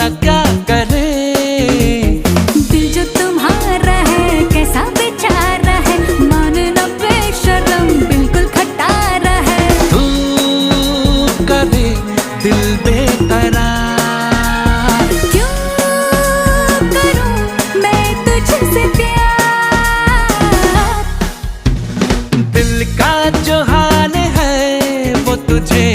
भला क्या करे। दिल जो तुम्हारा है कैसा बेचारा है, मानना बेशर्म बिल्कुल खटारा है। तू करे दिल बेकरार, क्यों करूं मैं तुझसे प्यार। दिल का जो हाल है वो तुझे